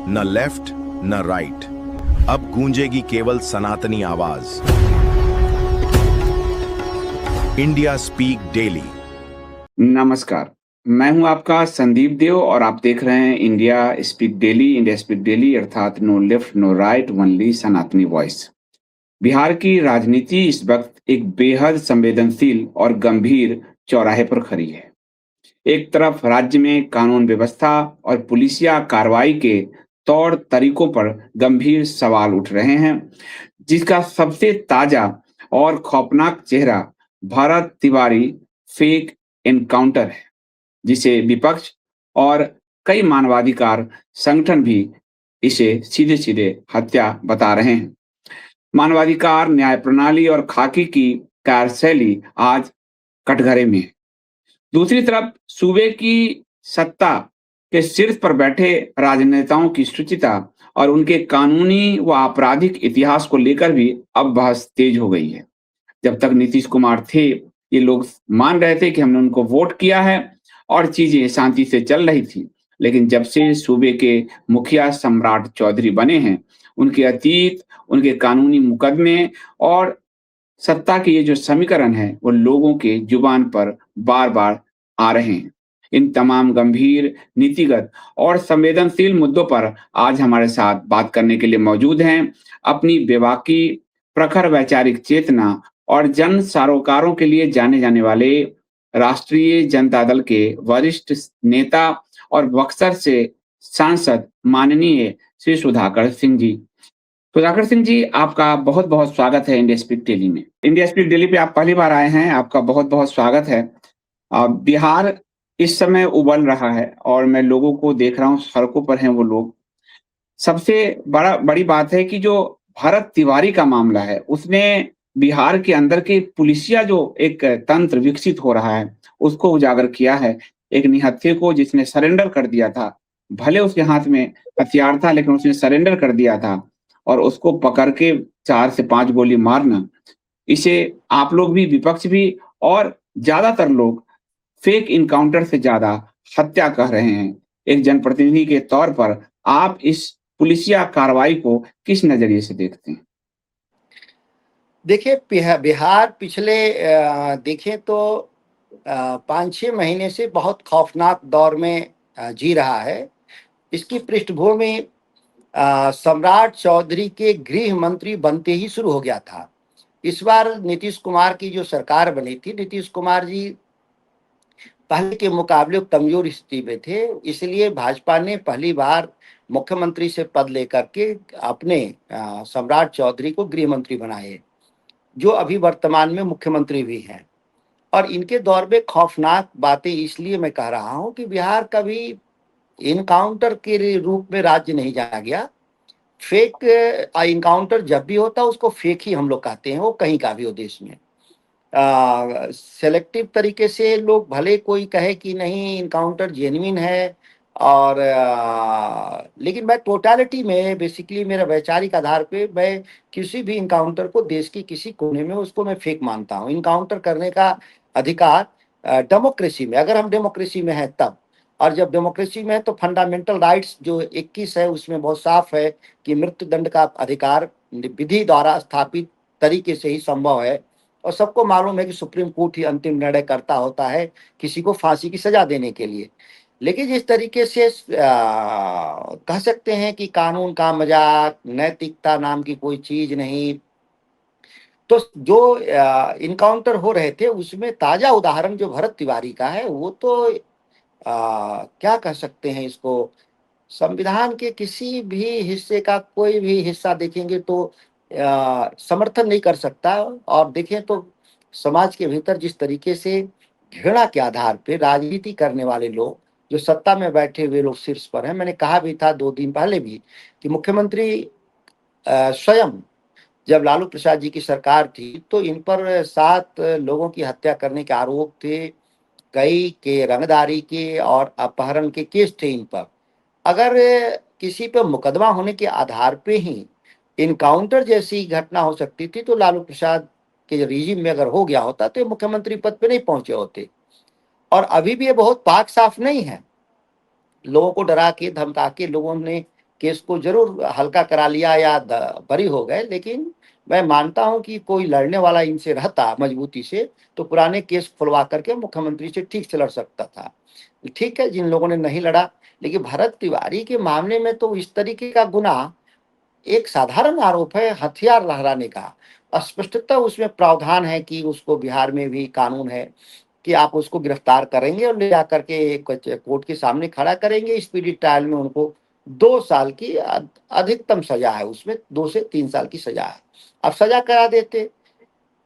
न लेफ्ट न राइट, अब गूंजेगी केवल सनातनी आवाज। India speak daily. नमस्कार, मैं हूं आपका संदीप देव और आप देख रहे हैं इंडिया स्पीक डेली अर्थात no left no right only Sanatani voice. Bihar की राजनीति इस वक्त एक बेहद संवेदनशील और गंभीर चौराहे पर खड़ी है। एक तरफ राज्य में कानून व्यवस्था और पुलिसिया कार्रवाई के तौर तरीकों पर गंभीर सवाल उठ रहे हैं, जिसका सबसे ताजा और खौफनाक चेहरा भरत तिवारी फेक एनकाउंटर है, जिसे विपक्ष और कई मानवाधिकार संगठन भी इसे सीधे सीधे हत्या बता रहे हैं। मानवाधिकार न्याय प्रणाली और खाकी की कार्यशैली आज कटघरे में है। दूसरी तरफ सूबे की सत्ता के शीर्ष पर बैठे राजनेताओं की शुचिता और उनके कानूनी व आपराधिक इतिहास को लेकर भी अब बहस तेज हो गई है। जब तक नीतीश कुमार थे, ये लोग मान रहे थे कि हमने उनको वोट किया है और चीजें शांति से चल रही थी। लेकिन जब से सूबे के मुखिया सम्राट चौधरी बने हैं, उनके अतीत, उनके कानूनी मुकदमे और सत्ता के ये जो समीकरण है, वो लोगों के जुबान पर बार बार आ रहे हैं। इन तमाम गंभीर नीतिगत और संवेदनशील मुद्दों पर आज हमारे साथ बात करने के लिए मौजूद हैं अपनी बेबाकी, प्रखर वैचारिक चेतना और जन सरोकारों के लिए जाने जाने वाले राष्ट्रीय जनता दल के वरिष्ठ नेता और बक्सर से सांसद माननीय श्री सुधाकर सिंह जी। सुधाकर सिंह जी, आपका बहुत बहुत स्वागत है इंडिया स्पीक डेली में। इंडिया स्पीक डेली पे आप पहली बार आए हैं, आपका बहुत बहुत स्वागत है। बिहार इस समय उबल रहा है और मैं लोगों को देख रहा हूँ, सड़कों पर हैं वो लोग। सबसे बड़ी बात है कि जो भरत तिवारी का मामला है, उसने बिहार के अंदर के पुलिसिया जो एक तंत्र विकसित हो रहा है, उसको उजागर किया है। एक निहत्थे को जिसने सरेंडर कर दिया था, भले उसके हाथ में हथियार था लेकिन उसने सरेंडर कर दिया था, और उसको पकड़ के 4 से 5 गोली मारना, इसे आप लोग भी, विपक्ष भी और ज्यादातर लोग फेक इनकाउंटर से ज्यादा हत्या कह रहे हैं। एक जनप्रतिनिधि के तौर पर आप इस पुलिसिया कार्रवाई को किस नजरिए से देखते हैं? देखिए, बिहार पिछले देखें तो 5-6 महीने से बहुत खौफनाक दौर में जी रहा है। इसकी पृष्ठभूमि सम्राट चौधरी के गृह मंत्री बनते ही शुरू हो गया था। इस बार नीतीश कुमार की जो सरकार बनी थी, नीतीश कुमार जी पहले के मुकाबले कमजोर स्थिति में थे, इसलिए भाजपा ने पहली बार मुख्यमंत्री से पद लेकर के अपने सम्राट चौधरी को गृह मंत्री बनाए, जो अभी वर्तमान में मुख्यमंत्री भी हैं। और इनके दौर में खौफनाक बातें इसलिए मैं कह रहा हूं कि बिहार कभी इनकाउंटर के रूप में राज्य नहीं जाना गया। फेक इनकाउंटर जब भी होता है उसको फेक ही हम लोग कहते हैं, वो कहीं का भी हो देश में। सेलेक्टिव तरीके से लोग, भले कोई कहे कि नहीं इनकाउंटर जेन्युइन है, और लेकिन मैं टोटलिटी में, बेसिकली मेरा वैचारिक आधार पे मैं किसी भी इनकाउंटर को देश की किसी कोने में उसको मैं फेक मानता हूँ। इनकाउंटर करने का अधिकार डेमोक्रेसी में, अगर हम डेमोक्रेसी में हैं तब, और जब डेमोक्रेसी में है तो फंडामेंटल राइट्स जो 21 है उसमें बहुत साफ है कि मृत्यु दंड का अधिकार विधि द्वारा स्थापित तरीके से ही संभव है, और सबको मालूम है कि सुप्रीम कोर्ट ही अंतिम निर्णय करता होता है किसी को फांसी की सजा देने के लिए। लेकिन जिस तरीके से कह सकते हैं कि कानून का मजाक, नैतिकता नाम की कोई चीज नहीं, तो जो इनकाउंटर हो रहे थे उसमें ताजा उदाहरण जो भरत तिवारी का है, वो तो क्या कह सकते हैं इसको, संविधान के किसी भी हिस्से का कोई भी हिस्सा देखेंगे तो समर्थन नहीं कर सकता। और देखें तो समाज के भीतर जिस तरीके से घृणा के आधार पे राजनीति करने वाले लोग, जो सत्ता में बैठे हुए लोग शीर्ष पर हैं, मैंने कहा भी था 2 दिन पहले भी कि मुख्यमंत्री स्वयं, जब लालू प्रसाद जी की सरकार थी तो इन पर 7 लोगों की हत्या करने के आरोप थे, कई के रंगदारी के और अपहरण के केस थे इन पर। अगर किसी पे मुकदमा होने के आधार पे ही इनकाउंटर जैसी घटना हो सकती थी, तो लालू प्रसाद के रिजीम में अगर हो गया होता तो ये मुख्यमंत्री पद पे नहीं पहुंचे होते। और अभी भी ये बहुत पाक साफ नहीं है। लोगों को डरा के धमका के लोगों ने केस को जरूर हल्का करा लिया या बरी हो गए, लेकिन मैं मानता हूं कि कोई लड़ने वाला इनसे रहता मजबूती से तो पुराने केस खुलवा करके मुख्यमंत्री से ठीक से लड़ सकता था। ठीक है, जिन लोगों ने नहीं लड़ा, लेकिन भरत तिवारी के मामले में तो इस तरीके का गुनाह एक साधारण आरोप है हथियार लहराने का। स्पष्टतः उसमें प्रावधान है कि उसको बिहार में भी कानून है कि आप उसको गिरफ्तार करेंगे और ले जाकर के कोर्ट के सामने खड़ा करेंगे। स्पीडी ट्रायल में उनको 2 साल की अधिकतम सजा है, उसमें 2 से 3 साल की सजा है। अब सजा करा देते।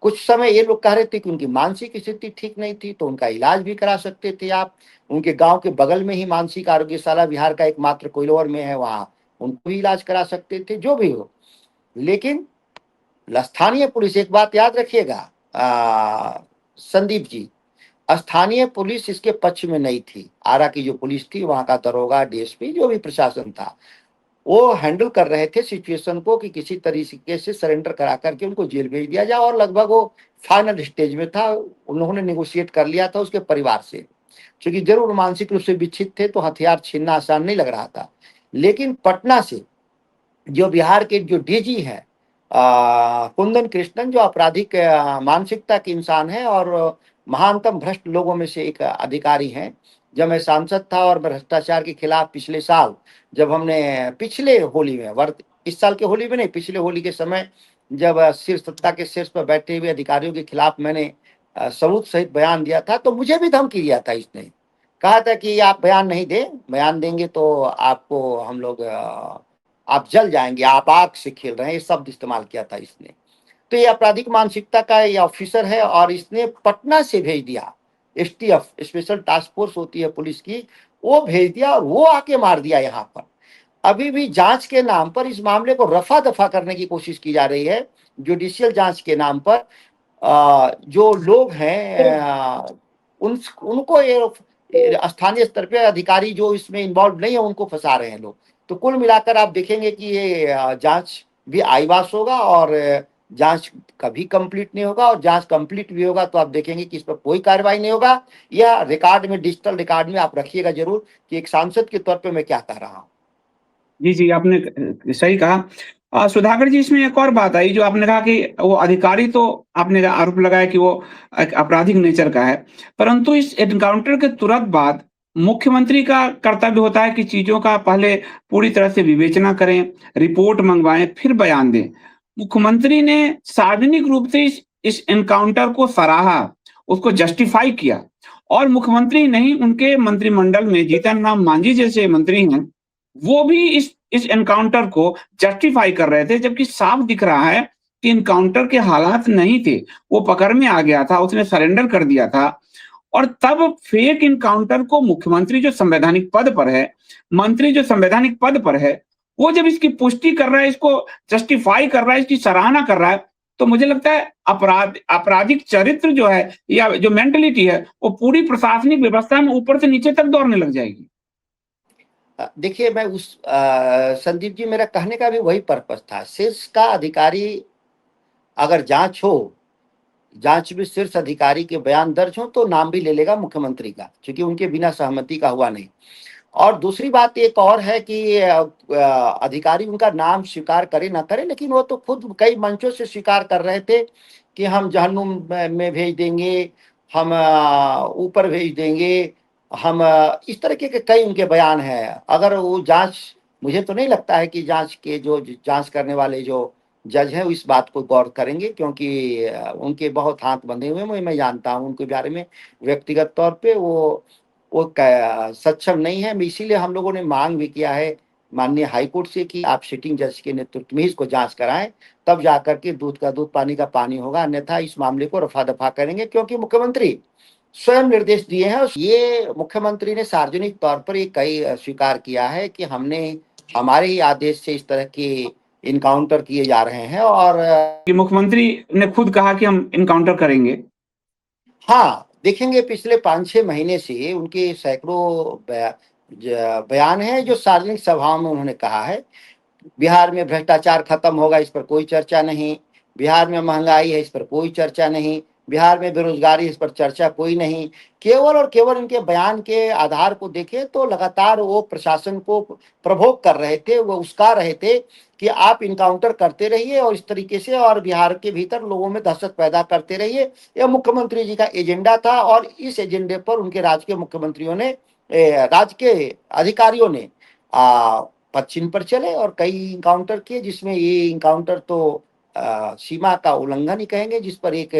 कुछ समय ये लोग कह रहे थे कि उनकी मानसिक स्थिति ठीक नहीं थी, तो उनका इलाज भी करा सकते थे आप। उनके गाँव के बगल में ही मानसिक आरोग्यशाला बिहार का एकमात्र कोइलवर में है, वहाँ उनको भी इलाज करा सकते थे, जो भी हो। लेकिन स्थानीय पुलिस, एक बात याद रखिएगा संदीप जी, स्थानीय पुलिस इसके पक्ष में नहीं थी। आरा की जो पुलिस थी, वहाँ का दरोगा, डीएसपी, जो भी प्रशासन था, वो हैंडल कर रहे थे सिचुएशन को कि किसी तरीके से सरेंडर करा करके उनको जेल भेज दिया जाए, और लगभग वो फाइनल स्टेज में था। उन लोगों ने नेगोशिएट कर लिया था उसके परिवार से, क्योंकि जरूर मानसिक रूप से विक्षिप्त थे, तो हथियार छीनना आसान नहीं लग रहा था। लेकिन पटना से जो बिहार के जो डीजी है कुंदन कृष्णन, जो आपराधिक मानसिकता के इंसान है और महानतम भ्रष्ट लोगों में से एक अधिकारी हैं। जब मैं सांसद था और भ्रष्टाचार के खिलाफ पिछले साल, जब हमने पिछले होली में, वर्त इस साल के होली में नहीं, पिछले होली के समय, जब शीर्ष सत्ता के शीर्ष पर बैठे हुए अधिकारियों के खिलाफ मैंने सबूत सहित बयान दिया था, तो मुझे भी धमकी दिया था इसने। कहा था कि आप बयान नहीं दें, बयान देंगे तो आपको हम लोग आप जल जाएंगे, आप आग से खेल रहे हैं, ये शब्द इस्तेमाल किया था इसने। तो ये आपराधिक मानसिकता का ये ऑफिसर है, और इसने पटना से भेज दिया, एसटीएफ, स्पेशल टास्क फोर्स होती है पुलिस की, वो भेज दिया और वो आके मार दिया यहाँ पर। अभी भी जांच के नाम पर इस मामले को रफा दफा करने की कोशिश की जा रही है, जुडिशियल जांच के नाम पर। जो लोग हैं उनको ये स्थानीय स्तर पे अधिकारी जो इसमें इन्वॉल्व नहीं है, उनको फंसा रहे हैं लोग। तो कुल मिलाकर आप देखेंगे कि ये जांच भी आईवास होगा, और जांच कभी कंप्लीट नहीं होगा, और जांच कंप्लीट भी होगा तो आप देखेंगे कि इस पर कोई कार्रवाई नहीं होगा। या रिकॉर्ड में, डिजिटल रिकॉर्ड में आप रखिएगा जरूर कि एक सांसद के तौर पे मैं क्या कह रहा हूँ। जी, जी, आपने सही कहा। सुधाकर जी, इसमें एक और बात आई जो आपने कहा कि वो अधिकारी, तो आपने आरोप लगाया कि वो एक आपराधिक नेचर का है, परंतु इस एनकाउंटर के तुरंत बाद मुख्यमंत्री का कर्तव्य होता है कि चीज़ों का पहले पूरी तरह से विवेचना करें, रिपोर्ट मंगवाएँ, फिर बयान दें। मुख्यमंत्री ने सार्वजनिक रूप से इस एनकाउंटर को सराहा, उसको जस्टिफाई किया, और मुख्यमंत्री नहीं, उनके मंत्रिमंडल में जीतन राम मांझी जैसे मंत्री हैं, वो भी इस एनकाउंटर को जस्टिफाई कर रहे थे, जबकि साफ दिख रहा है कि एनकाउंटर के हालात नहीं थे। वो पकड़ में आ गया था, उसने सरेंडर कर दिया था, और तब फेक एनकाउंटर को मुख्यमंत्री जो संवैधानिक पद पर है, मंत्री जो संवैधानिक पद पर है, वो जब इसकी पुष्टि कर रहा है, इसको जस्टिफाई कर रहा है, इसकी सराहना कर रहा है, तो मुझे लगता है आपराधिक चरित्र जो है या जो मेंटालिटी है, वो पूरी प्रशासनिक व्यवस्था में ऊपर से नीचे तक दौड़ने लग जाएगी। देखिए, मैं उस संदीप जी, मेरा कहने का भी वही पर्पस था। शीर्ष का अधिकारी अगर जांच हो, जांच में शीर्ष अधिकारी के बयान दर्ज हो, तो नाम भी ले लेगा मुख्यमंत्री का, क्योंकि उनके बिना सहमति का हुआ नहीं। और दूसरी बात एक और है कि अधिकारी उनका नाम स्वीकार करे ना करे, लेकिन वो तो खुद कई मंचों से स्वीकार कर रहे थे कि हम जहन्नुम में भेज देंगे, हम ऊपर भेज देंगे, हम इस तरीके के कई उनके बयान हैं। अगर वो जांच, मुझे तो नहीं लगता है कि जांच के जो जांच करने वाले जो जज हैं, वो इस बात को गौर करेंगे, क्योंकि उनके बहुत हाथ बंधे हुए हैं। मैं जानता हूँ उनके बारे में व्यक्तिगत तौर पे, वो सक्षम नहीं है। इसीलिए हम लोगों ने मांग भी किया है माननीय हाईकोर्ट से कि आप सिटिंग जज के नेतृत्व में इसको जांच कराएं, तब जाकर के दूध का दूध पानी का पानी होगा, अन्यथा इस मामले को रफा दफा करेंगे। क्योंकि मुख्यमंत्री स्वयं निर्देश दिए हैं, और ये मुख्यमंत्री ने सार्वजनिक तौर पर ये कई स्वीकार किया है कि हमने, हमारे ही आदेश से इस तरह के इनकाउंटर किए जा रहे हैं। और कि मुख्यमंत्री ने खुद कहा कि हम एनकाउंटर करेंगे। हाँ, देखेंगे पिछले 5-6 महीने से उनके सैकड़ों बयान हैं जो सार्वजनिक सभाओं में उन्होंने कहा है। बिहार में भ्रष्टाचार खत्म होगा, इस पर कोई चर्चा नहीं। बिहार में महंगाई है, इस पर कोई चर्चा नहीं। बिहार में बेरोजगारी, इस पर चर्चा कोई नहीं। केवल और केवल इनके बयान के आधार को देखें तो लगातार वो प्रशासन को प्रभोग कर रहे थे, वो उस्का रहे थे कि आप इनकाउंटर करते रहिए और इस तरीके से और बिहार के भीतर लोगों में दहशत पैदा करते रहिए। यह मुख्यमंत्री जी का एजेंडा था और इस एजेंडे पर उनके राज्य के मुख्यमंत्रियों ने, राज्य के अधिकारियों ने पश्चिम पर चले और कई इनकाउंटर किए, जिसमें ये इनकाउंटर तो सीमा का उल्लंघन ही कहेंगे, जिस पर एक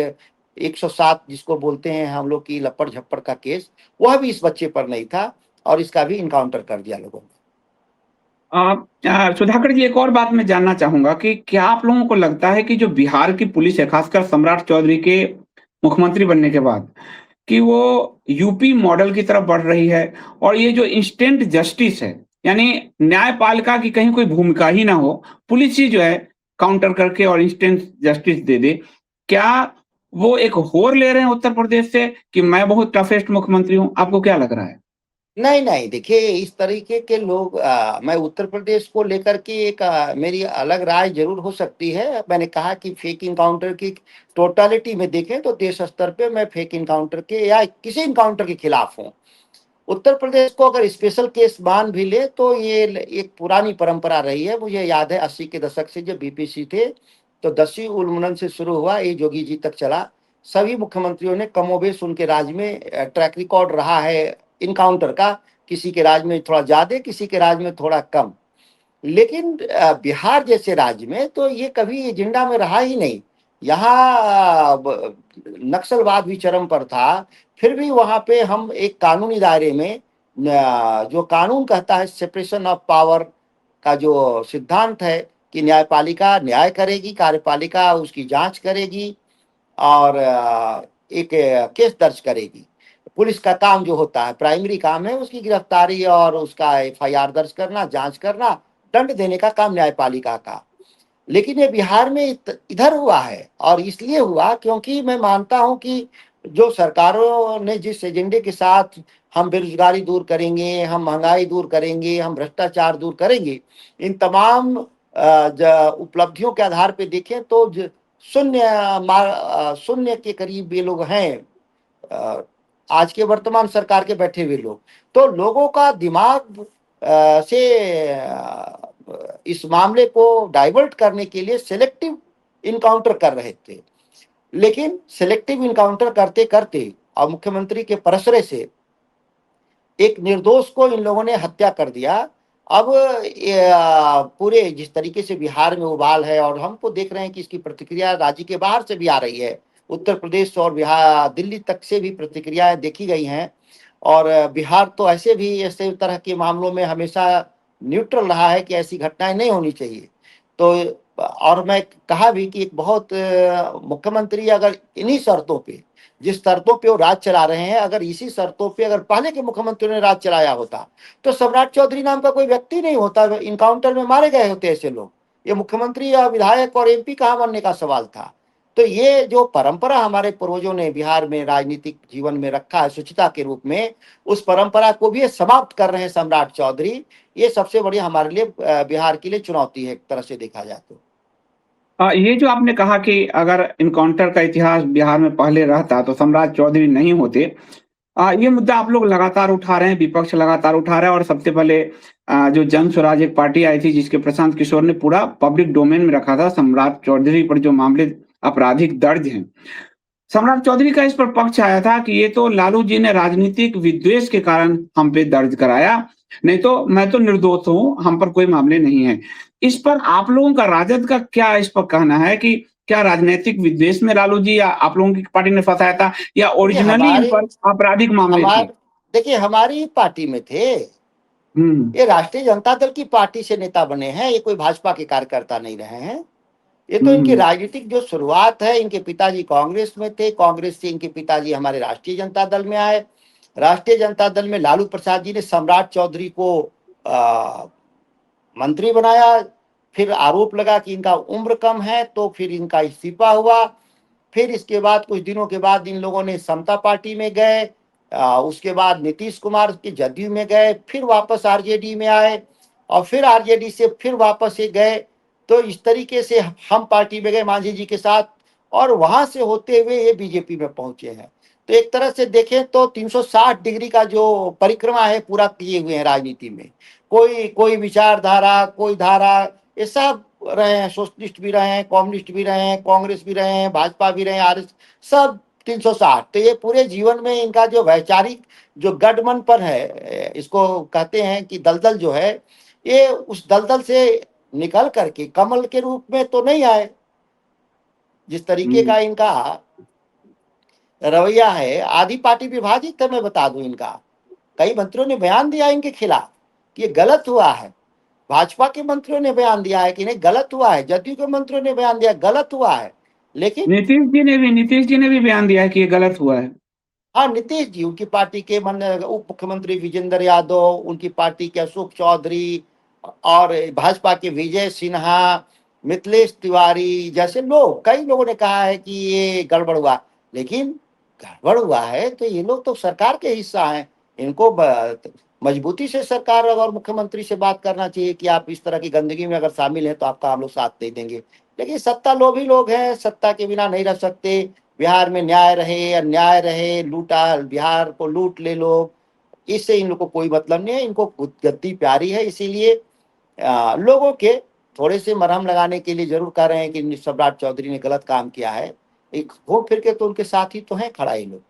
107 जिसको बोलते हैं हम लोग की लपड़ झप्पड़ का केस, वह भी इस बच्चे पर नहीं था और इसका भी इनकाउंटर कर दिया लोगों ने। सुधाकर जी, एक और बात मैं जानना चाहूंगा कि क्या आप लोगों को लगता है कि जो बिहार की पुलिस है, खासकर सम्राट चौधरी के मुख्यमंत्री बनने के बाद, कि वो यूपी मॉडल की तरफ बढ़ रही है और ये जो इंस्टेंट जस्टिस है, यानी न्यायपालिका की कहीं कोई भूमिका ही ना हो, पुलिस ही जो है काउंटर करके और इंस्टेंट जस्टिस दे दे, क्या वो एक होड़ ले रहे हैं उत्तर प्रदेश से कि मैं बहुत टफेस्ट मुख्यमंत्री हूं? आपको क्या लग रहा है? नहीं, नहीं, देखिए इस तरीके के लोग, मैं उत्तर प्रदेश को लेकर के एक मेरी अलग राय ज़रूर हो सकती है। मैंने कहा कि फेक एनकाउंटर की टोटलिटी में देखें तो देश स्तर पे मैं फेक एनकाउंटर के या किसी एनकाउंटर के खिलाफ हूँ। उत्तर प्रदेश को अगर स्पेशल केस मान भी ले तो ये एक पुरानी परंपरा रही है। मुझे याद है 80 के दशक से जब बीपीसी थे, तो 10वीं उन्मूलन से शुरू हुआ, ये योगी जी तक चला। सभी मुख्यमंत्रियों ने कमोबेश उनके राज्य में ट्रैक रिकॉर्ड रहा है इनकाउंटर का, किसी के राज्य में थोड़ा ज़्यादा, किसी के राज्य में थोड़ा कम। लेकिन बिहार जैसे राज्य में तो ये कभी एजेंडा में रहा ही नहीं। यहाँ नक्सलवाद भी चरम पर था, फिर भी वहाँ पे हम एक कानूनी दायरे में, जो कानून कहता है सेपरेशन ऑफ पावर का जो सिद्धांत है कि न्यायपालिका न्याय करेगी, कार्यपालिका उसकी जांच करेगी और एक केस दर्ज करेगी। पुलिस का काम जो होता है, प्राइमरी काम है उसकी गिरफ्तारी और उसका एफआईआर दर्ज करना, जांच करना, दंड देने का काम न्यायपालिका का। लेकिन ये बिहार में इधर हुआ है और इसलिए हुआ क्योंकि मैं मानता हूं कि जो सरकारों ने जिस एजेंडे के साथ हम बेरोजगारी दूर करेंगे, हम महंगाई दूर करेंगे, हम भ्रष्टाचार दूर करेंगे, इन तमाम उपलब्धियों के आधार पे देखें तो शून्य के करीब ये लोग हैं, अ, आज के वर्तमान सरकार के बैठे हुए लोग। तो लोगों का दिमाग से इस मामले को डाइवर्ट करने के लिए सेलेक्टिव इनकाउंटर कर रहे थे। लेकिन सेलेक्टिव इनकाउंटर करते करते और मुख्यमंत्री के परसरे से एक निर्दोष को इन लोगों ने हत्या कर दिया। अब पूरे जिस तरीके से बिहार में उबाल है और हम तो देख रहे हैं कि इसकी प्रतिक्रिया राज्य के बाहर से भी आ रही है। उत्तर प्रदेश और बिहार, दिल्ली तक से भी प्रतिक्रियाएं देखी गई हैं और बिहार तो ऐसे भी ऐसे तरह के मामलों में हमेशा न्यूट्रल रहा है कि ऐसी घटनाएं नहीं होनी चाहिए। तो और मैं कहा भी कि एक बहुत मुख्यमंत्री अगर इन्हीं शर्तों पे, जिस शर्तों पे वो राज चला रहे हैं, अगर इसी शर्तों पे अगर पहले के मुख्यमंत्री ने राज चलाया होता तो सम्राट चौधरी नाम का कोई व्यक्ति नहीं होता, इनकाउंटर में मारे गए होते ऐसे लोग। ये मुख्यमंत्री या विधायक और एमपी कहाँ बनने का सवाल था। तो ये जो परंपरा हमारे पूर्वजों ने बिहार में राजनीतिक जीवन में रखा है शुचिता के रूप में, उस परंपरा को भी ये समाप्त कर रहे हैं सम्राट चौधरी। ये सबसे बड़ी हमारे लिए बिहार के लिए चुनौती है एक तरह से देखा जाए तो। ये जो आपने कहा कि अगर इनकाउंटर का इतिहास बिहार में पहले रहता तो सम्राट चौधरी नहीं होते, ये मुद्दा आप लोग लगातार उठा रहे हैं, विपक्ष लगातार उठा रहा है और सबसे पहले जो जन स्वराज एक पार्टी आई थी जिसके प्रशांत किशोर ने पूरा पब्लिक डोमेन में रखा था सम्राट चौधरी पर जो मामले आपराधिक दर्ज हैं। सम्राट चौधरी का इस पर पक्ष आया था कि ये तो लालू जी ने राजनीतिक विद्वेष के कारण हम पे दर्ज कराया, नहीं तो मैं तो निर्दोष हूं, हम पर कोई मामले नहीं है। इस पर आप लोगों का, राजद का क्या इस पर कहना है कि क्या राजनीतिक विद्वेष में लालू जी या आप लोगों की पार्टी ने फंसाया था या देखिए ओरिजिनली इन हमारे पर आपराधिक मामले थे? हमार देखिए हमारी पार्टी में थे। हम्म। ये राष्ट्रीय जनता दल की पार्टी से नेता बने हैं, ये कोई भाजपा के कार्यकर्ता नहीं रहे हैं। ये तो इनकी हम्म। राजनीतिक जो शुरुआत है, इनके पिताजी कांग्रेस में थे, कांग्रेस से इनके पिताजी हमारे राष्ट्रीय जनता दल में आए। राष्ट्रीय जनता दल में लालू प्रसाद जी ने सम्राट चौधरी को आ, मंत्री बनाया। फिर आरोप लगा कि इनका उम्र कम है तो फिर इनका इस्तीफा हुआ। फिर इसके बाद कुछ दिनों के बाद इन लोगों ने समता पार्टी में गए, उसके बाद नीतीश कुमार की जदयू में गए, फिर वापस आरजेडी में आए और फिर आरजेडी से फिर वापस ये गए। तो इस तरीके से हम पार्टी में गए मांझी जी के साथ और वहां से होते हुए ये बीजेपी में पहुंचे हैं। तो एक तरह से देखें तो 360 डिग्री का जो परिक्रमा है पूरा किए हुए हैं राजनीति में। कोई कोई विचारधारा, कोई धारा, ये सब रहे हैं, सोशलिस्ट भी रहे हैं, कम्युनिस्ट भी रहे हैं, कांग्रेस भी रहे हैं, भाजपा भी रहे हैं, आरएस, सब 360। तो ये पूरे जीवन में इनका जो वैचारिक जो गठबंधन है, इसको कहते हैं कि दलदल जो है, ये उस दलदल से निकल करके कमल के रूप में तो नहीं आए। जिस तरीके का इनका रवैया है, आधी पार्टी विभाजित है, मैं बता दूं इनका। कई मंत्रियों ने बयान दिया इनके खिलाफ कि ये गलत हुआ है। भाजपा के मंत्रियों ने बयान दिया है कि नहीं गलत हुआ है, जदयू के मंत्रियों ने बयान दिया गलत हुआ है। लेकिन नीतीश जी ने भी बयान दिया है कि ये गलत हुआ है। हाँ, नीतीश जी, उनकी पार्टी के उप मुख्यमंत्री विजेंद्र यादव, उनकी पार्टी के अशोक चौधरी और भाजपा के विजय सिन्हा, मिथिलेश तिवारी जैसे लोग, कई लोगों ने कहा है कि ये गड़बड़ हुआ। लेकिन गड़बड़ हुआ है तो ये लोग तो सरकार के हिस्सा हैं, इनको मजबूती से सरकार और मुख्यमंत्री से बात करना चाहिए कि आप इस तरह की गंदगी में अगर शामिल हैं तो आपका हम लोग साथ दे देंगे। लेकिन सत्ता लोभी लोग हैं, सत्ता के बिना नहीं रह सकते। बिहार में न्याय रहे, अन्याय रहे, लूटा, बिहार को लूट ले लोग, इससे इन लोग को कोई मतलब नहीं है। इनको गद्दी प्यारी है, इसीलिए लोगों के थोड़े से मरहम लगाने के लिए जरूर कह रहे हैं कि सम्राट चौधरी ने गलत काम किया है। एक घूम फिर के तो उनके साथ ही तो हैं खड़ा ये लोग।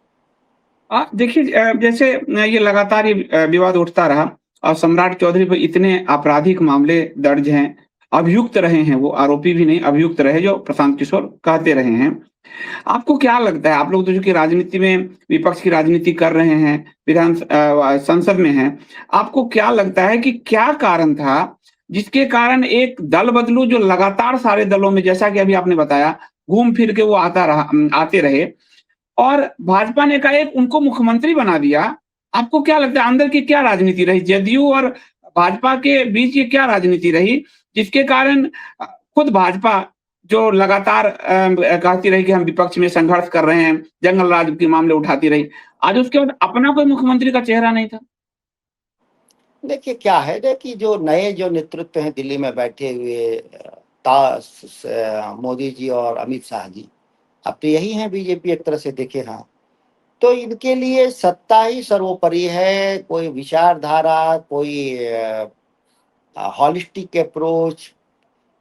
देखिए, जैसे ये लगातार ये विवाद उठता रहा और सम्राट चौधरी पर इतने आपराधिक मामले दर्ज हैं, अभियुक्त रहे हैं, वो आरोपी भी नहीं अभियुक्त रहे, जो प्रशांत किशोर कहते रहे हैं। आपको क्या लगता है, आप लोग तो जो कि राजनीति में विपक्ष की राजनीति कर रहे हैं, संसद में हैं, आपको क्या लगता है कि क्या कारण था जिसके कारण एक दल बदलू जो लगातार सारे दलों में, जैसा कि अभी आपने बताया, घूम फिर के वो आते रहे और भाजपा ने एकाएक उनको मुख्यमंत्री बना दिया। आपको क्या लगता है अंदर की क्या राजनीति रही, जदयू और भाजपा के बीच ये क्या राजनीति रही जिसके कारण खुद भाजपा जो लगातार कहती रही कि हम विपक्ष में संघर्ष कर रहे हैं, जंगल राज के मामले उठाती रही, आज उसके बाद अपना कोई मुख्यमंत्री का चेहरा नहीं था? देखिए क्या है ना कि जो नए जो नेतृत्व हैं दिल्ली में बैठे हुए, मोदी जी और अमित शाह जी, अब तो यही है बीजेपी एक तरह से देखे। हाँ, तो इनके लिए सत्ता ही सर्वोपरि है। कोई विचारधारा, कोई हॉलिस्टिक अप्रोच,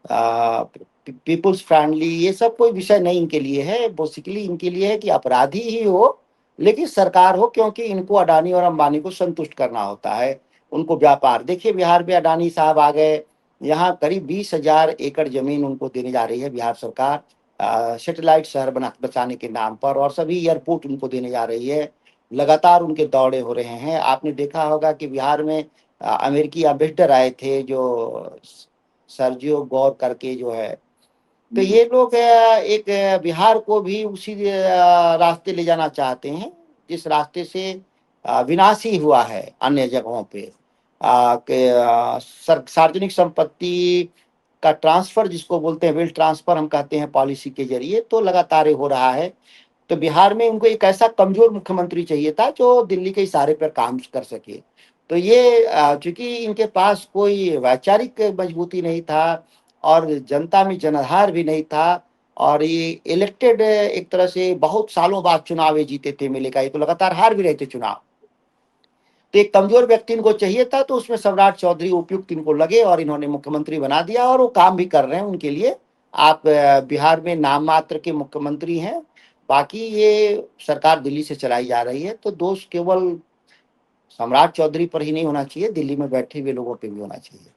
पीपुल्स फ्रेंडली, ये सब कोई विषय नहीं इनके लिए है। बेसिकली इनके लिए है कि अपराधी ही हो लेकिन सरकार हो, क्योंकि इनको अडानी और अंबानी को संतुष्ट करना होता है। उनको व्यापार, देखिए बिहार में अडानी साहब आ गए, यहाँ करीब 20,000 एकड़ जमीन उनको देने जा रही है बिहार सरकार, सैटेलाइट शहर बचाने के नाम पर, और सभी एयरपोर्ट उनको देने जा रही है। लगातार उनके दौरे हो रहे हैं। आपने देखा होगा कि बिहार में अमेरिकी एम्बेसडर आए थे, जो सर्जियो गौर करके जो है। तो ये लोग एक बिहार को भी उसी रास्ते ले जाना चाहते हैं जिस रास्ते से विनाश ही हुआ है अन्य जगहों पे। सार्वजनिक संपत्ति का ट्रांसफर जिसको बोलते हैं, वेल्थ ट्रांसफर हम कहते हैं, पॉलिसी के जरिए तो लगातार हो रहा है। तो बिहार में उनको एक ऐसा कमजोर मुख्यमंत्री चाहिए था जो दिल्ली के इशारे पर काम कर सके। तो ये चूंकि इनके पास कोई वैचारिक मजबूती नहीं था और जनता में जनाधार भी नहीं था, और ये इलेक्टेड एक तरह से बहुत सालों बाद चुनाव जीते थे, मिले का ये तो लगातार हार भी रहे थे चुनाव। तो एक कमजोर व्यक्ति इनको चाहिए था, तो उसमें सम्राट चौधरी उपयुक्त इनको लगे और इन्होंने मुख्यमंत्री बना दिया, और वो काम भी कर रहे हैं उनके लिए। आप बिहार में नाम मात्र के मुख्यमंत्री हैं, बाकी ये सरकार दिल्ली से चलाई जा रही है। तो दोष केवल सम्राट चौधरी पर ही नहीं होना चाहिए, दिल्ली में बैठे हुए लोगों पे भी होना चाहिए।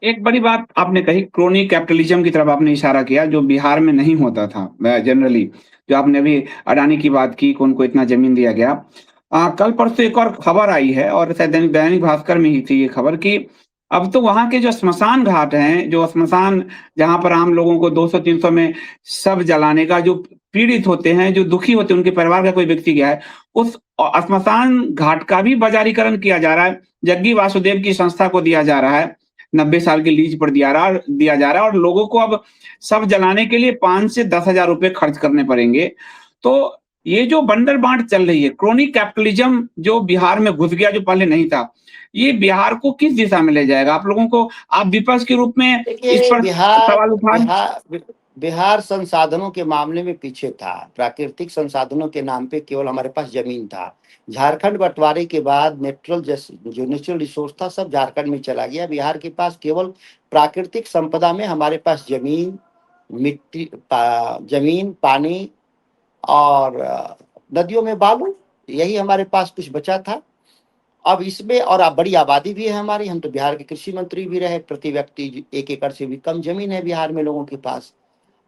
एक बड़ी बात आपने कही, क्रोनी कैपिटलिज्म की तरफ आपने इशारा किया, जो बिहार में नहीं होता था जनरली। जो आपने अभी अडानी की बात की कि उनको इतना जमीन दिया गया, कल परसों एक और खबर आई है और शायद दैनिक भास्कर में ही थी ये खबर कि अब तो वहां के जो श्मशान घाट हैं, जो श्मशान जहां पर आम लोगों को 200-300 में शव जलाने का, जो पीड़ित होते हैं, जो दुखी होते हैं, उनके परिवार का कोई व्यक्ति गया है, उस श्मशान घाट का भी बाजारीकरण किया जा रहा है। जग्गी वासुदेव की संस्था को दिया जा रहा है, 90 साल के लीज पर दिया जा रहा है और लोगों को अब शव जलाने के लिए 5 से 10,000 रुपए खर्च करने पड़ेंगे। तो ये जो बंडर बांट चल रही है, क्रोनी कैपिटलिज्म जो बिहार में घुस गया, जो पहले नहीं था, ये बिहार को किस दिशा में ले जाएगा? आप लोगों को, आप विपक्ष के रूप में इस पर सवाल उठा बिहार संसाधनों के मामले में पीछे था। प्राकृतिक संसाधनों के नाम पे केवल हमारे पास ज़मीन था। झारखंड बँटवारे के बाद जो नेचुरल रिसोर्स था सब झारखंड में चला गया। बिहार के पास केवल प्राकृतिक संपदा में हमारे पास ज़मीन, ज़मीन, पानी और नदियों में बालू, यही हमारे पास कुछ बचा था। अब इसमें और अब बड़ी आबादी भी है हमारी, हम तो बिहार के कृषि मंत्री भी रहे, प्रति व्यक्ति 1 एकड़ से भी कम ज़मीन है बिहार में लोगों के पास।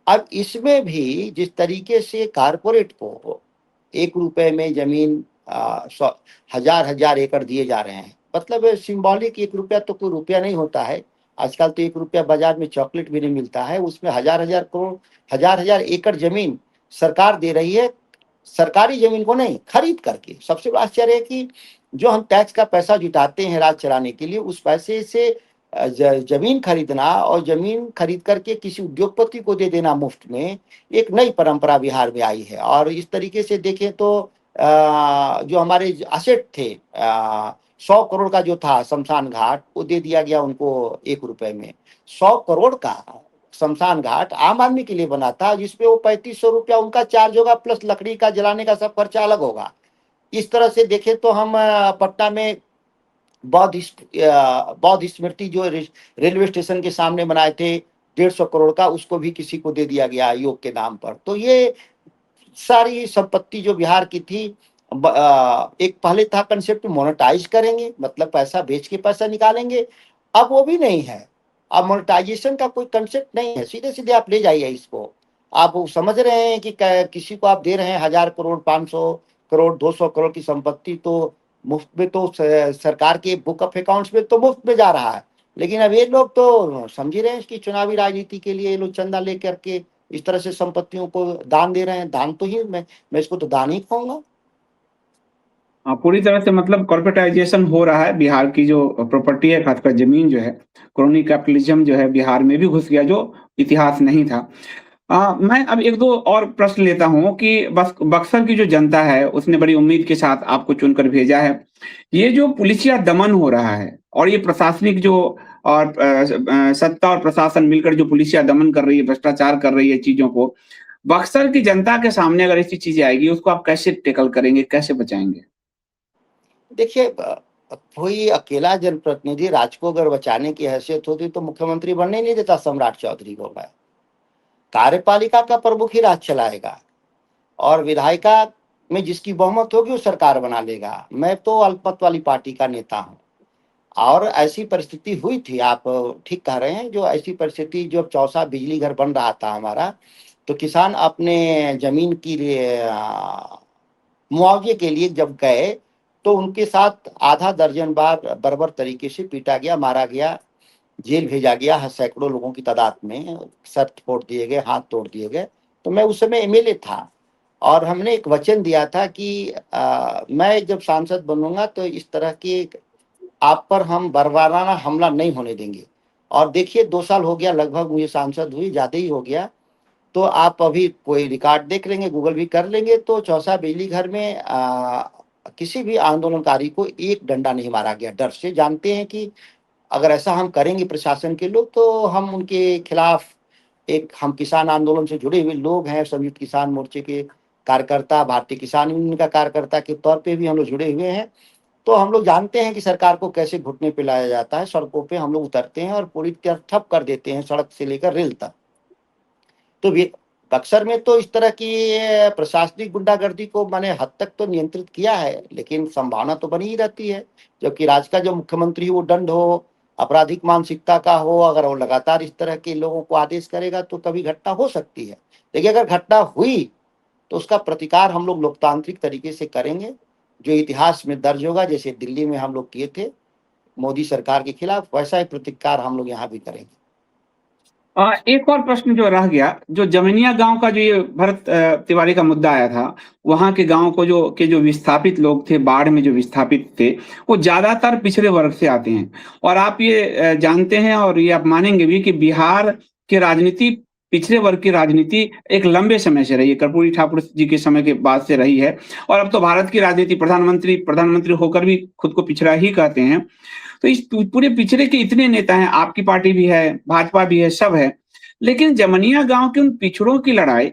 अब इसमें भी जिस तरीके से कारपोरेट को ₹1 में ज़मीन 100 हज़ार एकड़ दिए जा रहे हैं, मतलब सिंबॉलिक ₹1 तो कोई रुपया नहीं होता है। आजकल तो ₹1 बाज़ार में चॉकलेट भी नहीं मिलता है, उसमें हज़ार-हज़ार करोड़, हज़ार-हज़ार एकड़ ज़मीन सरकार दे रही है, सरकारी ज़मीन को नहीं, खरीद करके। सबसे बड़ा आश्चर्य है कि जो हम टैक्स का पैसा जुटाते हैं राज चलाने के लिए, उस पैसे से ज़मीन खरीदना और ज़मीन खरीद करके किसी उद्योगपति को दे देना मुफ्त में, एक नई परंपरा बिहार में आई है। और इस तरीके से देखें तो जो हमारे एसेट थे 100 करोड़ का जो था शमशान घाट, वो दे दिया गया उनको ₹1 में। 100 करोड़ का शमशान घाट आम आदमी के लिए बना था, जिसपे वो ₹3500 उनका चार्ज होगा, प्लस लकड़ी का जलाने का सब खर्चा अलग होगा। इस तरह से देखें तो हम पटना में बौद्ध स्मृति जो रेलवे स्टेशन के सामने बनाए थे 150 करोड़ का, उसको भी किसी को दे दिया गया योग के नाम पर। तो ये सारी संपत्ति जो बिहार की थी, एक पहले था कंसेप्ट मोनेटाइज करेंगे, मतलब पैसा बेच के पैसा निकालेंगे, अब वो भी नहीं है। अब मोनेटाइजेशन का कोई कंसेप्ट नहीं है, सीधे सीधे आप ले जाइए इसको। आप वो समझ रहे हैं कि किसी को आप दे रहे हैं 1000 करोड़, 500 करोड़, 200 करोड़ की संपत्ति, तो मुफ्त में, तो सरकार के बुक ऑफ अकाउंट्स में तो मुफ्त में जा रहा है। लेकिन अब ये लोग तो समझ ही रहे हैं कि चुनावी राजनीति के लिए ये लोग चंदा लेकर के इस तरह से संपत्तियों को दान दे रहे हैं। दान तो ही मैं इसको तो दान ही कहूंगा। हाँ, पूरी तरह से मतलब कॉर्पोरेटाइजेशन हो रहा है। बिहार की जो प्रॉपर्टी है, खासकर जमीन जो है, क्रोनी कैपिटलिज्म जो है बिहार में भी घुस गया, जो इतिहास नहीं था। मैं अब एक दो और प्रश्न लेता हूँ कि बक्सर की जो जनता है उसने बड़ी उम्मीद के साथ आपको चुनकर भेजा है। ये जो पुलिसिया दमन हो रहा है और ये प्रशासनिक जो और सत्ता और प्रशासन मिलकर जो पुलिसिया दमन कर रही है, भ्रष्टाचार कर रही है चीजों को, बक्सर की जनता के सामने अगर ऐसी चीजें आएगी, उसको आप कैसे टैकल करेंगे, कैसे बचाएंगे? देखिए, कोई अकेला जनप्रतिनिधि राज्य को अगर बचाने की हैसियत होती तो मुख्यमंत्री बनने ही नहीं देता सम्राट चौधरी को। मैं कार्यपालिका का प्रमुख ही राज चलाएगा और विधायिका में जिसकी बहुमत होगी वो सरकार बना लेगा। मैं तो अल्पमत वाली पार्टी का नेता हूँ और ऐसी परिस्थिति हुई थी, आप ठीक कह रहे हैं। जो ऐसी परिस्थिति, जो चौसा बिजली घर बन रहा था हमारा, तो किसान अपने जमीन की मुआवजे के लिए जब गए तो उनके साथ आधा दर्जन बार बर्बर तरीके से पीटा गया, मारा गया, जेल भेजा गया है, सैकड़ों लोगों की तादाद में सर फोड़ दिए गए, हाथ तोड़ दिए गए। तो मैं उस समय एमएलए था और हमने एक वचन दिया था कि मैं जब सांसद बनूंगा तो इस तरह की आप पर हम बर्बराना हमला नहीं होने देंगे। और देखिए 2 साल हो गया लगभग मुझे सांसद हुई, ज़्यादा ही हो गया। तो आप अभी कोई रिकॉर्ड देख लेंगे, गूगल भी कर लेंगे, तो चौसा बिजली घर में किसी भी आंदोलनकारी को एक डंडा नहीं मारा गया। डर से, जानते हैं कि अगर ऐसा हम करेंगे प्रशासन के लोग तो हम उनके खिलाफ, एक हम किसान आंदोलन से जुड़े हुए लोग हैं, संयुक्त किसान मोर्चे के कार्यकर्ता, भारतीय किसान यूनियन का कार्यकर्ता के तौर पे भी हम लोग जुड़े हुए हैं। तो हम लोग जानते हैं कि सरकार को कैसे घुटने पे लाया जाता है। सड़कों पे हम लोग उतरते हैं और पूरी तरह ठप कर देते हैं, सड़क से लेकर रेल तक। तो बक्सर में तो इस तरह की प्रशासनिक गुंडागर्दी को मैंने हद तक तो नियंत्रित किया है, लेकिन संभावना तो बनी ही रहती है। जबकि राज्य का जो मुख्यमंत्री वो दंड हो, आपराधिक मानसिकता का हो, अगर वो लगातार इस तरह के लोगों को आदेश करेगा तो कभी घटना हो सकती है। देखिए, अगर घटना हुई तो उसका प्रतिकार हम लोग लोकतांत्रिक तरीके से करेंगे, जो इतिहास में दर्ज होगा। जैसे दिल्ली में हम लोग किए थे मोदी सरकार के खिलाफ, वैसा ही प्रतिकार हम लोग यहाँ भी करेंगे। एक और प्रश्न जो रह गया, जो जमनिया गांव का जो ये भरत तिवारी का मुद्दा आया था, वहां के गांव को जो विस्थापित लोग थे, बाढ़ में जो विस्थापित थे, वो ज्यादातर पिछड़े वर्ग से आते हैं। और आप ये जानते हैं और ये आप मानेंगे भी कि बिहार की राजनीति, पिछड़े वर्ग की राजनीति एक लंबे समय से रही है, कर्पूरी ठाकुर जी के समय के बाद से रही है। और अब तो भारत की राजनीति, प्रधानमंत्री होकर भी खुद को पिछड़ा ही कहते हैं। तो इस पूरे पिछड़े के इतने नेता हैं, आपकी पार्टी भी है, भाजपा भी है, सब है, लेकिन जमनिया गांव के उन पिछड़ों की लड़ाई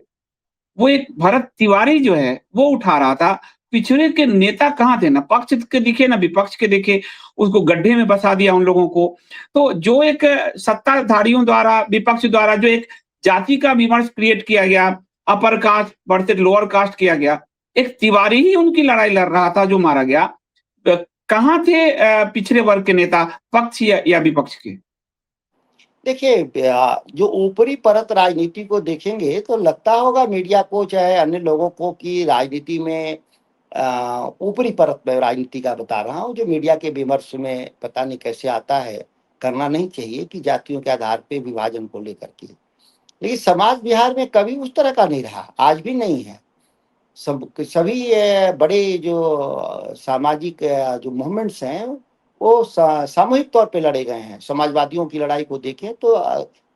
वो एक भरत तिवारी जो है वो उठा रहा था। पिछड़े के नेता कहाँ थे, ना पक्ष के दिखे ना विपक्ष के दिखे, उसको गड्ढे में फंसा दिया उन लोगों को। तो जो एक सत्ताधारियों द्वारा, विपक्ष द्वारा जो एक जाति का विमर्श क्रिएट किया गया, upper caste versus lower caste किया गया, एक तिवारी ही उनकी लड़ाई लड़ रहा था जो मारा गया। कहाँ थे पिछड़े वर्ग के नेता, पक्ष या विपक्ष के? देखिए, जो ऊपरी परत राजनीति को देखेंगे तो लगता होगा मीडिया को चाहे अन्य लोगों को कि राजनीति में ऊपरी परत में राजनीति का बता रहा हूँ, जो मीडिया के विमर्श में पता नहीं कैसे आता है, करना नहीं चाहिए कि जातियों के आधार पे विभाजन को लेकर के। लेकिन समाज बिहार में कभी उस तरह का नहीं रहा, आज भी नहीं है। सभी बड़े जो सामाजिक जो मूवमेंट्स हैं वो सामूहिक तौर पे लड़े गए हैं। समाजवादियों की लड़ाई को देखें तो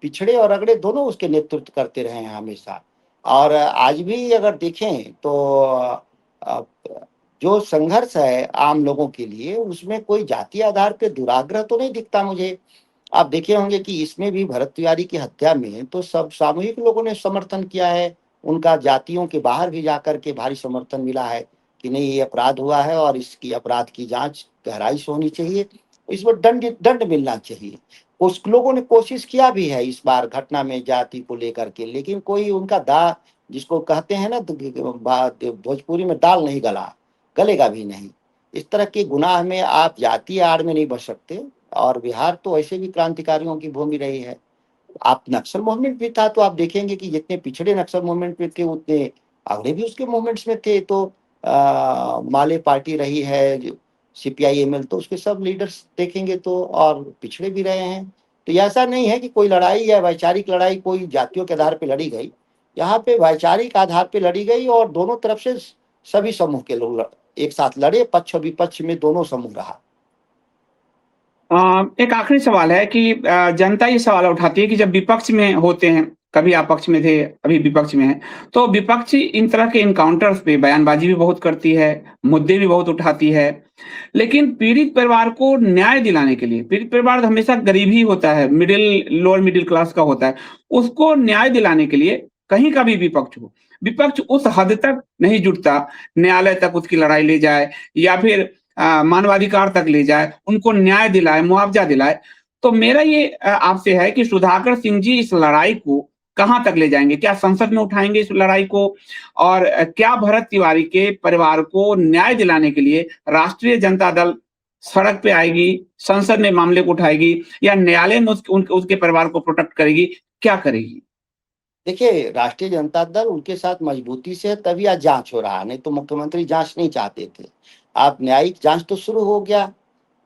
पिछड़े और अगड़े दोनों उसके नेतृत्व करते रहे हैं हमेशा। और आज भी अगर देखें तो जो संघर्ष है आम लोगों के लिए उसमें कोई जातीय आधार पे दुराग्रह तो नहीं दिखता मुझे। आप देखे होंगे कि इसमें भी भरत तिवारी की हत्या में तो सब सामूहिक लोगों ने समर्थन किया है। उनका जातियों के बाहर भी जाकर के भारी समर्थन मिला है कि नहीं, ये अपराध हुआ है और इसकी अपराध की जांच गहराई से होनी चाहिए, इसमें दंड मिलना चाहिए। कुछ लोगों ने कोशिश किया भी है इस बार घटना में जाति को लेकर के, लेकिन कोई उनका जिसको कहते हैं ना भोजपुरी में दाल नहीं गलेगा भी नहीं। इस तरह के गुनाह में आप जातीय आड़ में नहीं बच सकते। और बिहार तो ऐसे भी क्रांतिकारियों की भूमि रही है। आप नक्सल मूवमेंट भी था तो आप देखेंगे कि जितने पिछड़े नक्सल मूवमेंट में थे उतने अगले भी उसके मूवमेंट्स में थे। तो माले पार्टी रही है, CPI-ML, तो उसके सब लीडर्स देखेंगे तो और पिछड़े भी रहे हैं। तो ये ऐसा नहीं है कि कोई लड़ाई या वैचारिक लड़ाई कोई जातियों के आधार पे लड़ी गई। यहाँ पे वैचारिक आधार पे लड़ी गई और दोनों तरफ से सभी समूह के लोग एक साथ लड़े, पक्ष और विपक्ष में दोनों समूह रहा। एक आखिरी सवाल है कि जनता ये सवाल उठाती है कि जब विपक्ष में होते हैं, कभी आप पक्ष में थे, अभी विपक्ष में हैं, तो विपक्षी इन तरह के एनकाउंटर्स पे बयानबाजी भी बहुत करती है, मुद्दे भी बहुत उठाती है। लेकिन पीड़ित परिवार को न्याय दिलाने के लिए, पीड़ित परिवार हमेशा गरीब ही होता है, लोअर मिडिल क्लास का होता है, उसको न्याय दिलाने के लिए कहीं का भी विपक्ष हो, विपक्ष उस हद तक नहीं जुटता, न्यायालय तक उसकी लड़ाई ले जाए या फिर मानवाधिकार तक ले जाए, उनको न्याय दिलाए, मुआवजा दिलाए। तो मेरा ये आपसे है कि सुधाकर सिंह जी इस लड़ाई को कहाँ तक ले जाएंगे? क्या संसद में उठाएंगे इस लड़ाई को? और क्या भरत तिवारी के परिवार को न्याय दिलाने के लिए राष्ट्रीय जनता दल सड़क पे आएगी, संसद में मामले को उठाएगी या न्यायालय में उसके परिवार को प्रोटेक्ट करेगी? क्या करेगी? देखिए, राष्ट्रीय जनता दल उनके साथ मजबूती से तभी आज जांच हो रहा है, नहीं तो मुख्यमंत्री जांच नहीं चाहते थे। आप न्यायिक जांच तो शुरू हो गया,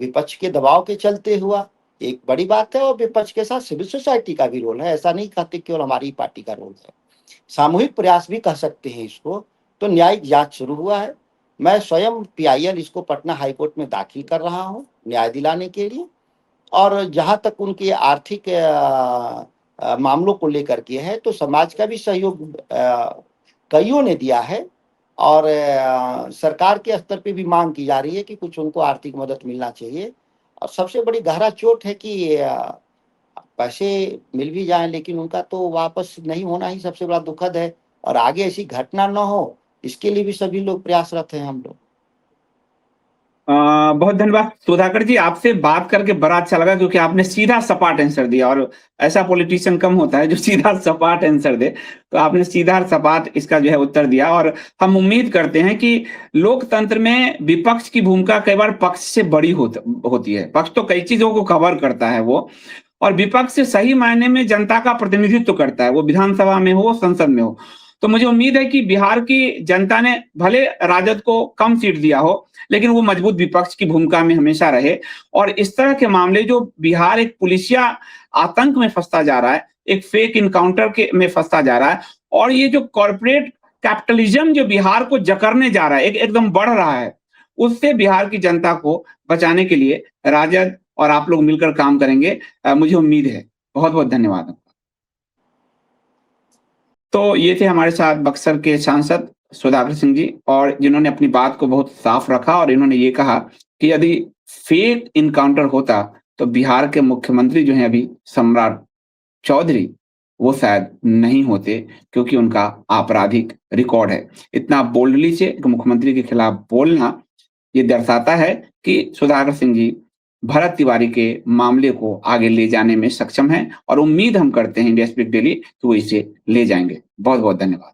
विपक्ष के दबाव के चलते हुआ, एक बड़ी बात है। और विपक्ष के साथ सिविल सोसाइटी का भी रोल है, ऐसा नहीं कहते केवल हमारी पार्टी का रोल है, सामूहिक प्रयास भी कह सकते हैं इसको। तो न्यायिक जांच शुरू हुआ है। मैं स्वयं PIL इसको पटना हाईकोर्ट में दाखिल कर रहा हूँ न्याय दिलाने के लिए। और जहाँ तक उनके आर्थिक मामलों को लेकर के है तो समाज का भी सहयोग कईयों ने दिया है। और सरकार के स्तर पे भी मांग की जा रही है कि कुछ उनको आर्थिक मदद मिलना चाहिए। और सबसे बड़ी गहरा चोट है कि पैसे मिल भी जाएं लेकिन उनका तो वापस नहीं होना ही सबसे बड़ा दुखद है। और आगे ऐसी घटना न हो इसके लिए भी सभी लोग प्रयासरत हैं हम लोग। बहुत धन्यवाद सुधाकर जी, आपसे बात करके बड़ा अच्छा लगा क्योंकि आपने सीधा सपाट आंसर दिया और ऐसा पॉलिटिशियन कम होता है जो सीधा सपाट आंसर दे। तो आपने सीधा सपाट इसका जो है उत्तर दिया और हम उम्मीद करते हैं कि लोकतंत्र में विपक्ष की भूमिका कई बार पक्ष से बड़ी होती है। पक्ष तो कई चीजों को कवर करता है वो, और विपक्ष से सही मायने में जनता का प्रतिनिधित्व करता है, वो विधानसभा में हो, संसद में हो। तो मुझे उम्मीद है कि बिहार की जनता ने भले राजद को कम सीट दिया हो लेकिन वो मजबूत विपक्ष की भूमिका में हमेशा रहे। और इस तरह के मामले जो बिहार एक पुलिसिया आतंक में फंसता जा रहा है, एक फेक इनकाउंटर के में फंसता जा रहा है, और ये जो कॉर्पोरेट कैपिटलिज्म जो बिहार को जकड़ने जा रहा है, एकदम बढ़ रहा है, उससे बिहार की जनता को बचाने के लिए राजद और आप लोग मिलकर काम करेंगे, मुझे उम्मीद है। बहुत बहुत धन्यवाद। तो ये थे हमारे साथ बक्सर के सांसद सुधाकर सिंह जी, और जिन्होंने अपनी बात को बहुत साफ रखा और इन्होंने ये कहा कि यदि फेक इनकाउंटर होता तो बिहार के मुख्यमंत्री जो हैं अभी सम्राट चौधरी, वो शायद नहीं होते, क्योंकि उनका आपराधिक रिकॉर्ड है। इतना बोल्डली से एक मुख्यमंत्री के खिलाफ बोलना ये दर्शाता है कि सुधाकर सिंह जी भरत तिवारी के मामले को आगे ले जाने में सक्षम हैं, और उम्मीद हम करते हैं इंडिया स्पीक डेली कि वो इसे ले जाएंगे। बहुत बहुत धन्यवाद।